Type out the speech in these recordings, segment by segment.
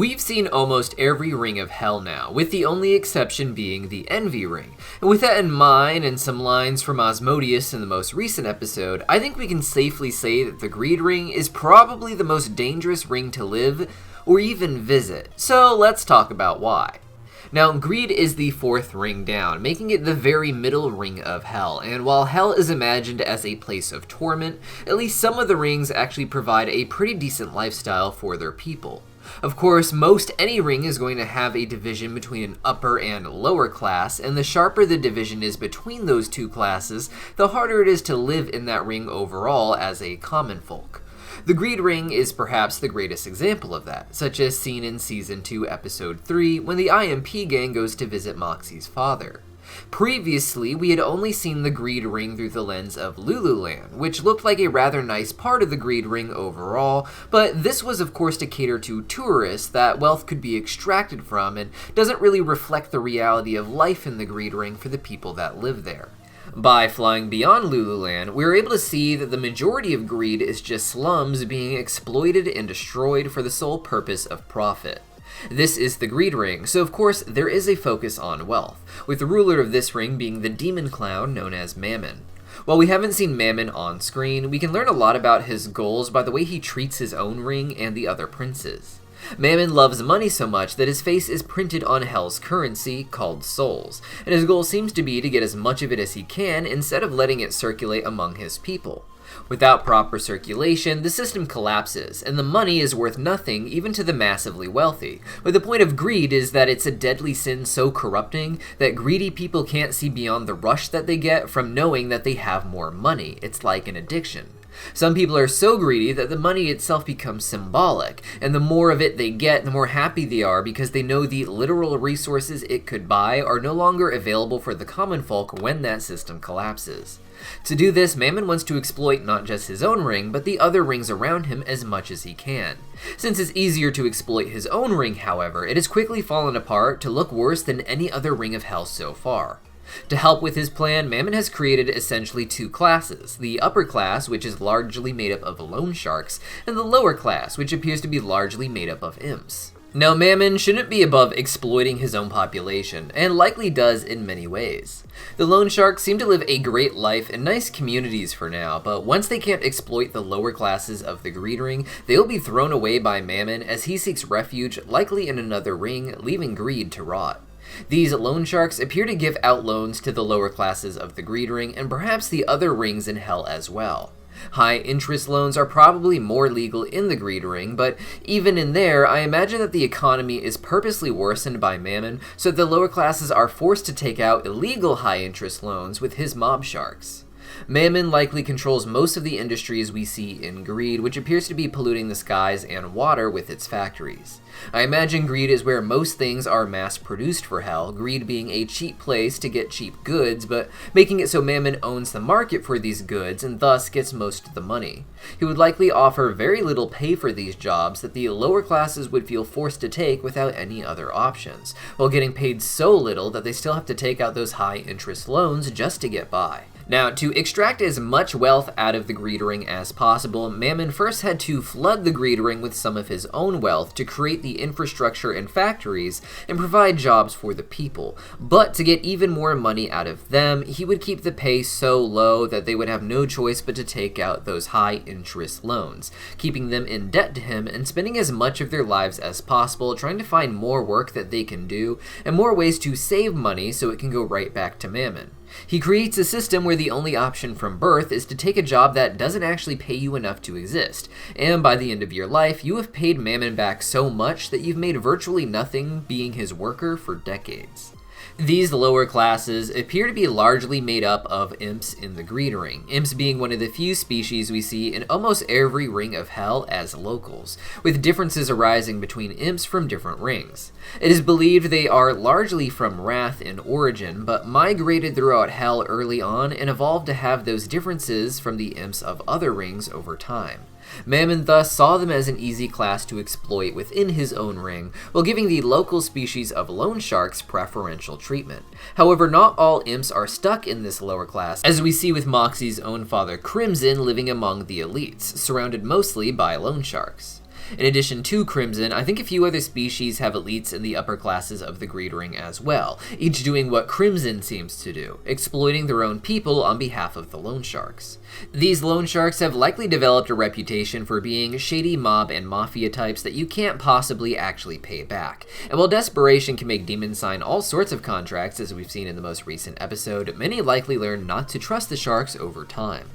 We've seen almost every ring of hell now, with the only exception being the Envy ring. And with that in mind, and some lines from Asmodeus in the most recent episode, I think we can safely say that the Greed ring is probably the most dangerous ring to live, or even visit. So let's talk about why. Now, Greed is the fourth ring down, making it the very middle ring of hell, and while hell is imagined as a place of torment, at least some of the rings actually provide a pretty decent lifestyle for their people. Of course, most any ring is going to have a division between an upper and lower class, and the sharper the division is between those two classes, the harder it is to live in that ring overall as a common folk. The Greed ring is perhaps the greatest example of that, such as seen in Season 2, Episode 3, when the IMP gang goes to visit Moxie's father. Previously, we had only seen the Greed ring through the lens of Lululand, which looked like a rather nice part of the Greed ring overall, but this was of course to cater to tourists that wealth could be extracted from and doesn't really reflect the reality of life in the Greed ring for the people that live there. By flying beyond Lululand, we were able to see that the majority of Greed is just slums being exploited and destroyed for the sole purpose of profit. This is the Greed ring, so of course there is a focus on wealth, with the ruler of this ring being the demon clown known as Mammon. While we haven't seen Mammon on screen, we can learn a lot about his goals by the way he treats his own ring and the other princes. Mammon loves money so much that his face is printed on Hell's currency, called souls, and his goal seems to be to get as much of it as he can instead of letting it circulate among his people. Without proper circulation, the system collapses, and the money is worth nothing even to the massively wealthy. But the point of greed is that it's a deadly sin so corrupting that greedy people can't see beyond the rush that they get from knowing that they have more money. It's like an addiction. Some people are so greedy that the money itself becomes symbolic, and the more of it they get, the more happy they are because they know the literal resources it could buy are no longer available for the common folk when that system collapses. To do this, Mammon wants to exploit not just his own ring, but the other rings around him as much as he can. Since it's easier to exploit his own ring, however, it has quickly fallen apart to look worse than any other ring of hell so far. To help with his plan, Mammon has created essentially two classes, the upper class, which is largely made up of loan sharks, and the lower class, which appears to be largely made up of imps. Now, Mammon shouldn't be above exploiting his own population, and likely does in many ways. The loan sharks seem to live a great life in nice communities for now, but once they can't exploit the lower classes of the Greed ring, they will be thrown away by Mammon as he seeks refuge, likely in another ring, leaving Greed to rot. These loan sharks appear to give out loans to the lower classes of the Greed ring and perhaps the other rings in hell as well. High interest loans are probably more legal in the Greed ring, but even in there, I imagine that the economy is purposely worsened by Mammon so that the lower classes are forced to take out illegal high interest loans with his mob sharks. Mammon likely controls most of the industries we see in Greed, which appears to be polluting the skies and water with its factories. I imagine Greed is where most things are mass-produced for hell, Greed being a cheap place to get cheap goods, but making it so Mammon owns the market for these goods and thus gets most of the money. He would likely offer very little pay for these jobs that the lower classes would feel forced to take without any other options, while getting paid so little that they still have to take out those high-interest loans just to get by. Now, to extract as much wealth out of the Greed ring as possible, Mammon first had to flood the Greed ring with some of his own wealth to create the infrastructure and factories and provide jobs for the people. But to get even more money out of them, he would keep the pay so low that they would have no choice but to take out those high-interest loans, keeping them in debt to him and spending as much of their lives as possible trying to find more work that they can do and more ways to save money so it can go right back to Mammon. He creates a system where the only option from birth is to take a job that doesn't actually pay you enough to exist, and by the end of your life, you have paid Mammon back so much that you've made virtually nothing being his worker for decades. These lower classes appear to be largely made up of imps in the Greed ring, imps being one of the few species we see in almost every ring of hell as locals, with differences arising between imps from different rings. It is believed they are largely from Wrath in origin, but migrated throughout hell early on and evolved to have those differences from the imps of other rings over time. Mammon thus saw them as an easy class to exploit within his own ring, while giving the local species of loan sharks preferential treatment. However, not all imps are stuck in this lower class, as we see with Moxie's own father Crimson living among the elites, surrounded mostly by loan sharks. In addition to Crimson, I think a few other species have elites in the upper classes of the Greed Ring as well, each doing what Crimson seems to do, exploiting their own people on behalf of the loan sharks. These loan sharks have likely developed a reputation for being shady mob and mafia types that you can't possibly actually pay back. And while desperation can make demons sign all sorts of contracts, as we've seen in the most recent episode, many likely learn not to trust the sharks over time.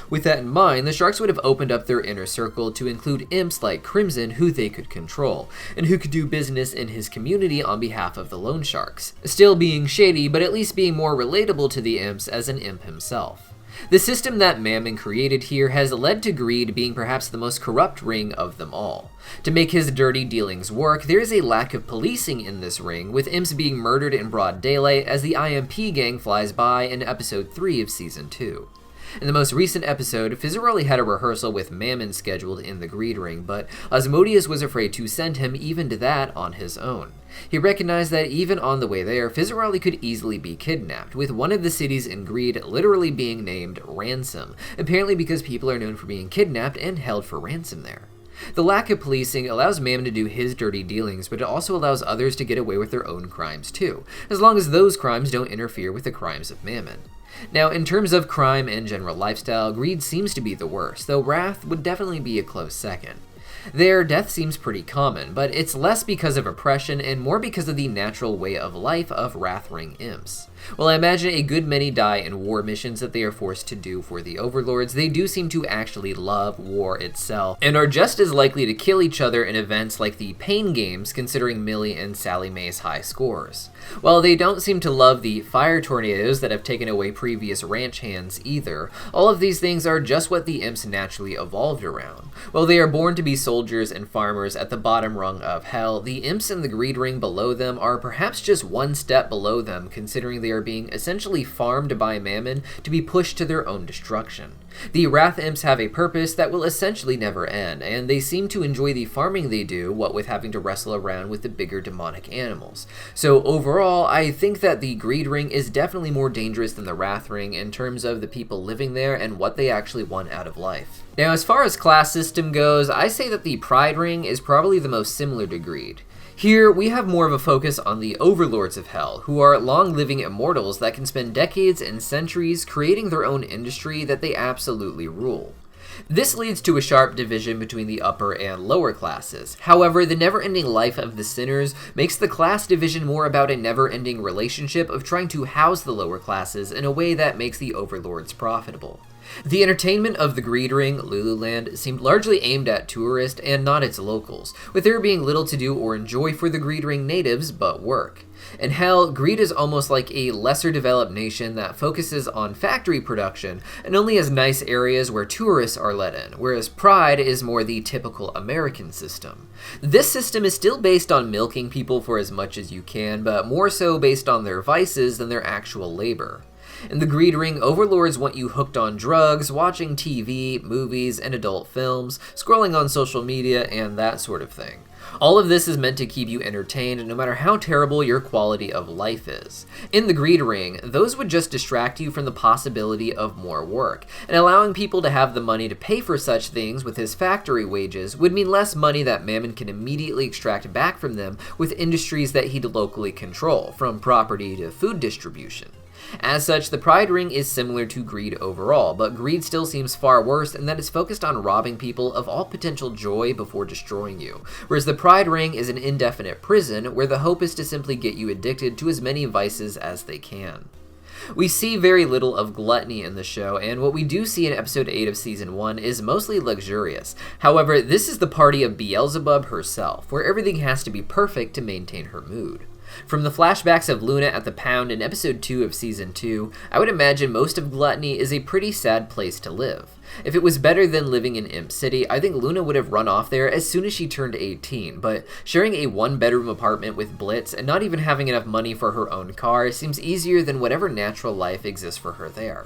With that in mind, the sharks would have opened up their inner circle to include imps like Crimson who they could control, and who could do business in his community on behalf of the loan sharks, still being shady but at least being more relatable to the imps as an imp himself. The system that Mammon created here has led to Greed being perhaps the most corrupt ring of them all. To make his dirty dealings work, there is a lack of policing in this ring, with imps being murdered in broad daylight as the IMP gang flies by in episode 3 of season 2. In the most recent episode, Fizzarelli had a rehearsal with Mammon scheduled in the Greed Ring, but Asmodeus was afraid to send him even to that on his own. He recognized that even on the way there, Fizzarelli could easily be kidnapped, with one of the cities in Greed literally being named Ransom, apparently because people are known for being kidnapped and held for ransom there. The lack of policing allows Mammon to do his dirty dealings, but it also allows others to get away with their own crimes too, as long as those crimes don't interfere with the crimes of Mammon. Now, in terms of crime and general lifestyle, Greed seems to be the worst, though Wrath would definitely be a close second. There, death seems pretty common, but it's less because of oppression and more because of the natural way of life of Wrathring imps. While I imagine a good many die in war missions that they are forced to do for the overlords, they do seem to actually love war itself, and are just as likely to kill each other in events like the Pain Games, considering Millie and Sally Mae's high scores. While they don't seem to love the fire tornadoes that have taken away previous ranch hands either, all of these things are just what the imps naturally evolved around. While they are born to be soldiers and farmers at the bottom rung of hell, the imps in the Greed Ring below them are perhaps just one step below them, considering they are being essentially farmed by Mammon to be pushed to their own destruction. The Wrath imps have a purpose that will essentially never end, and they seem to enjoy the farming they do, what with having to wrestle around with the bigger demonic animals. So overall, I think that the Greed Ring is definitely more dangerous than the Wrath Ring in terms of the people living there and what they actually want out of life. Now, as far as class system goes, I say that the Pride Ring is probably the most similar to Greed. Here, we have more of a focus on the overlords of hell, who are long-living immortals that can spend decades and centuries creating their own industry that they absolutely rule. This leads to a sharp division between the upper and lower classes. However, the never-ending life of the sinners makes the class division more about a never-ending relationship of trying to house the lower classes in a way that makes the overlords profitable. The entertainment of the Greed Ring, Lululand, seemed largely aimed at tourists and not its locals, with there being little to do or enjoy for the Greed Ring natives but work. In Hell, Greed is almost like a lesser developed nation that focuses on factory production and only has nice areas where tourists are let in, whereas Pride is more the typical American system. This system is still based on milking people for as much as you can, but more so based on their vices than their actual labor. In the Greed Ring, overlords want you hooked on drugs, watching TV, movies, and adult films, scrolling on social media, and that sort of thing. All of this is meant to keep you entertained no matter how terrible your quality of life is. In the Greed Ring, those would just distract you from the possibility of more work, and allowing people to have the money to pay for such things with his factory wages would mean less money that Mammon can immediately extract back from them with industries that he'd locally control, from property to food distribution. As such, the Pride Ring is similar to Greed overall, but Greed still seems far worse in that it's focused on robbing people of all potential joy before destroying you, whereas the Pride Ring is an indefinite prison where the hope is to simply get you addicted to as many vices as they can. We see very little of gluttony in the show, and what we do see in episode 8 of season 1 is mostly luxurious. However, this is the party of Beelzebub herself, where everything has to be perfect to maintain her mood. From the flashbacks of Luna at the Pound in episode 2 of season 2, I would imagine most of Gluttony is a pretty sad place to live. If it was better than living in Imp City, I think Luna would have run off there as soon as she turned 18, but sharing a one-bedroom apartment with Blitz and not even having enough money for her own car seems easier than whatever natural life exists for her there.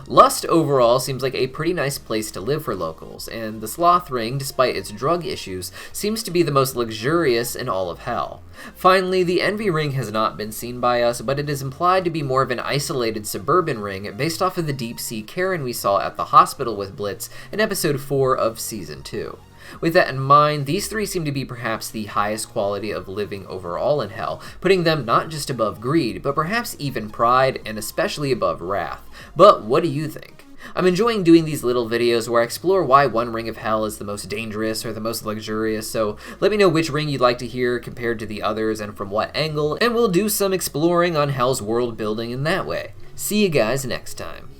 Lust overall seems like a pretty nice place to live for locals, and the Sloth Ring, despite its drug issues, seems to be the most luxurious in all of Hell. Finally, the Envy Ring has not been seen by us, but it is implied to be more of an isolated suburban ring based off of the deep-sea Karen we saw at the hospital with Blitz in episode 4 of season 2. With that in mind, these three seem to be perhaps the highest quality of living overall in Hell, putting them not just above greed, but perhaps even pride, and especially above wrath. But what do you think? I'm enjoying doing these little videos where I explore why one ring of Hell is the most dangerous or the most luxurious, so let me know which ring you'd like to hear compared to the others and from what angle, and we'll do some exploring on Hell's world building in that way. See you guys next time.